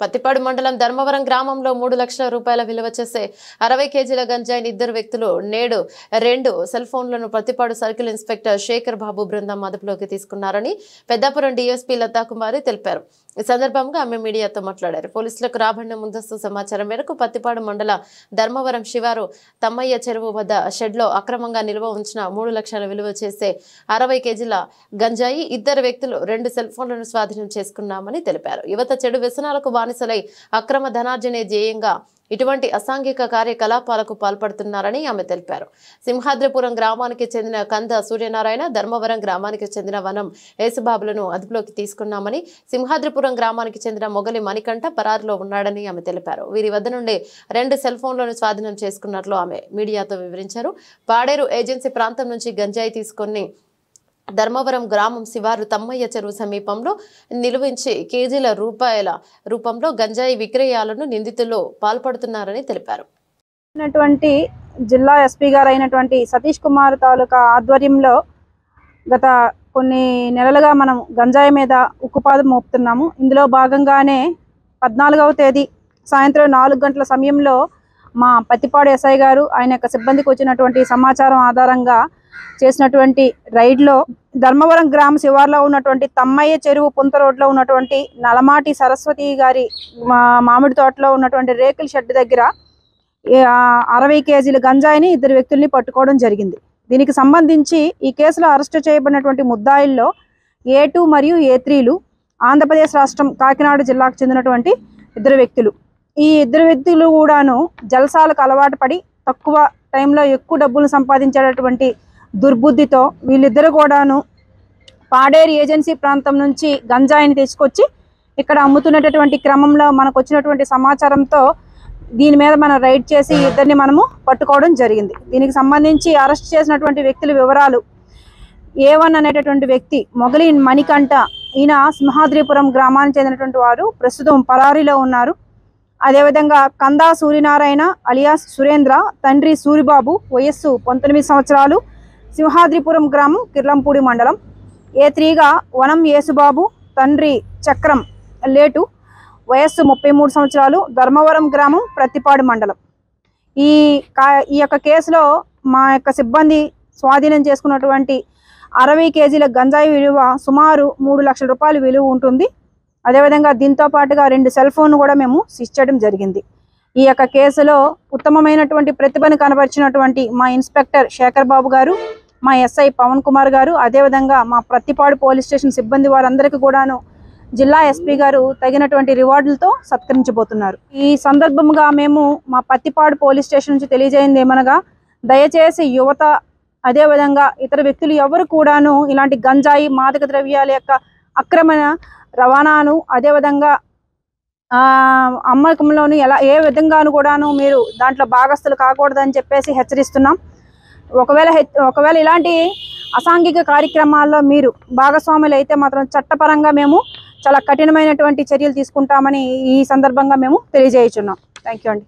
పత్తిపాడు మండలం ధర్మవరం గ్రామంలో 3 లక్షల రూపాయల విలువ చేసే 60 కేజీల గంజాయిని ఇద్దరు వ్యక్తులు నేడు 2 సెల్ ఫోన్లను పత్తిపాడు సర్కిల్ ఇన్స్పెక్టర్ శేఖర్ బాబు బృందం అదుపులోకి తీసుకున్నారని పెద్దాపురం డీఎస్పీ లతా కుమారి తెలిపారు. ఈ సందర్భంగా ఆమె మీడియాతో మాట్లాడారు. పోలీసులకు రాబడిన ముందస్తు సమాచారం మేరకు పత్తిపాడు మండల ధర్మవరం శివారు తమ్మయ్య చెరువు వద్ద షెడ్లో అక్రమంగా నిల్వ ఉంచిన 3 లక్షల విలువ చేసే 60 కేజీల గంజాయి ఇద్దరు వ్యక్తులు 2 సెల్ ఫోన్లను స్వాధీనం చేసుకున్నామని తెలిపారు. యువత చెడు వ్యసనాలకు బానిసలై అక్రమ ధనార్జనే ధ్యేయంగా ఇటువంటి అసాంఘిక కార్యకలాపాలకు పాల్పడుతున్నారని ఆమె తెలిపారు. సింహాద్రిపురం గ్రామానికి చెందిన కంద సూర్యనారాయణ, ధర్మవరం గ్రామానికి చెందిన వనం యేసుబాబులను అదుపులోకి తీసుకున్నామని, సింహాద్రిపురం గ్రామానికి చెందిన మొగలి మణికంఠ పరారులో ఉన్నాడని ఆమె తెలిపారు. వీరి వద్ద నుండి 2 సెల్ ఫోన్లను స్వాధీనం చేసుకున్నట్లు ఆమె మీడియాతో వివరించారు. పాడేరు ఏజెన్సీ ప్రాంతం నుంచి గంజాయి తీసుకొని ధర్మవరం గ్రామం శివారు తమ్మయ్య చెరువు సమీపంలో నిలువించి కేజీల రూపంలో గంజాయి విక్రయాలను నిందితులు పాల్పడుతున్నారని తెలిపారు. జిల్లా ఎస్పీ గారు అయినటువంటి సతీష్ కుమార్ తాలూకా ఆధ్వర్యంలో గత కొన్ని నెలలుగా మనం గంజాయి మీద ఉక్కుపాదం మోపుతున్నాము. ఇందులో భాగంగానే 14వ తేదీ సాయంత్రం 4 గంటల సమయంలో మా పత్తిపాడు ఎస్ఐ గారు ఆయన యొక్క సిబ్బందికి వచ్చినటువంటి సమాచారం ఆధారంగా చేసినటువంటి రైడ్లో ధర్మవరం గ్రామ శివార్లో ఉన్నటువంటి తమ్మయ్య చెరువు పుంత రోడ్లో ఉన్నటువంటి నలమాటి సరస్వతి గారి మామిడి తోటలో ఉన్నటువంటి రేకుల షెడ్ దగ్గర 60 కేజీల గంజాయిని ఇద్దరు వ్యక్తుల్ని పట్టుకోవడం జరిగింది. దీనికి సంబంధించి ఈ కేసులో అరెస్టు చేయబడినటువంటి ముద్దాయిల్లో A2 మరియు A3లు ఆంధ్రప్రదేశ్ రాష్ట్రం కాకినాడ జిల్లాకు చెందినటువంటి ఇద్దరు వ్యక్తులు. ఈ ఇద్దరు వ్యక్తులు కూడాను జల్సాలకు అలవాటు పడి తక్కువ టైంలో ఎక్కువ డబ్బులు సంపాదించేటటువంటి దుర్బుద్ధితో వీళ్ళిద్దరు కూడాను పాడేరు ఏజెన్సీ ప్రాంతం నుంచి గంజాయిని తీసుకొచ్చి ఇక్కడ అమ్ముతున్నటువంటి క్రమంలో మనకు వచ్చినటువంటి సమాచారంతో దీని మీద మనం రైడ్ చేసి ఇద్దరిని మనము పట్టుకోవడం జరిగింది. దీనికి సంబంధించి అరెస్ట్ చేసినటువంటి వ్యక్తుల వివరాలు A1 అనేటటువంటి వ్యక్తి మొగలి మణికంఠ, ఈయన సింహాద్రిపురం గ్రామానికి చెందినటువంటి వారు, ప్రస్తుతం పరారీలో ఉన్నారు. అదేవిధంగా కందా సూర్యనారాయణ అలియాస్ సురేంద్ర, తండ్రి సూరిబాబు, వయస్సు 19 సంవత్సరాలు, సింహాద్రిపురం గ్రామం కిర్లంపూడి మండలం. A3గా వనం యేసుబాబు, తండ్రి చక్రం లేటు, వయస్సు 33 సంవత్సరాలు, ధర్మవరం గ్రామం ప్రత్తిపాడు మండలం. ఈ యొక్క కేసులో మా యొక్క సిబ్బంది స్వాధీనం చేసుకున్నటువంటి 60 కేజీల గంజాయి విలువ సుమారు 3 లక్షల రూపాయల విలువ ఉంటుంది. అదేవిధంగా దీంతో పాటుగా 2 సెల్ ఫోన్ కూడా మేము సీజ్ చేయడం జరిగింది. ఈ యొక్క కేసులో ఉత్తమమైనటువంటి ప్రతిభను కనబరిచినటువంటి మా ఇన్స్పెక్టర్ శేఖర్ బాబు గారు, మా ఎస్ఐ పవన్ కుమార్ గారు, అదేవిధంగా మా ప్రత్తిపాడు పోలీస్ స్టేషన్ సిబ్బంది వారందరికీ కూడాను జిల్లా ఎస్పీ గారు తగినటువంటి రివార్డులతో సత్కరించబోతున్నారు. ఈ సందర్భంగా మేము మా పత్తిపాడు పోలీస్ స్టేషన్ నుంచి తెలియజేయింది ఏమనగా, దయచేసి యువత అదేవిధంగా ఇతర వ్యక్తులు ఎవరు కూడాను ఇలాంటి గంజాయి మాదక ద్రవ్యాల యొక్క అక్రమ రవాణాను అదేవిధంగా అమ్మకంలోను ఏ విధంగాను కూడాను మీరు దాంట్లో భాగస్తులు కాకూడదని చెప్పేసి హెచ్చరిస్తున్నాం. ఒకవేళ ఇలాంటి అసాంఘిక కార్యక్రమాల్లో మీరు భాగస్వాములు అయితే మాత్రం చట్టపరంగా మేము చాలా కఠినమైనటువంటి చర్యలు తీసుకుంటామని ఈ సందర్భంగా మేము తెలియజేయుచున్నాం. థ్యాంక్ యూ అండి.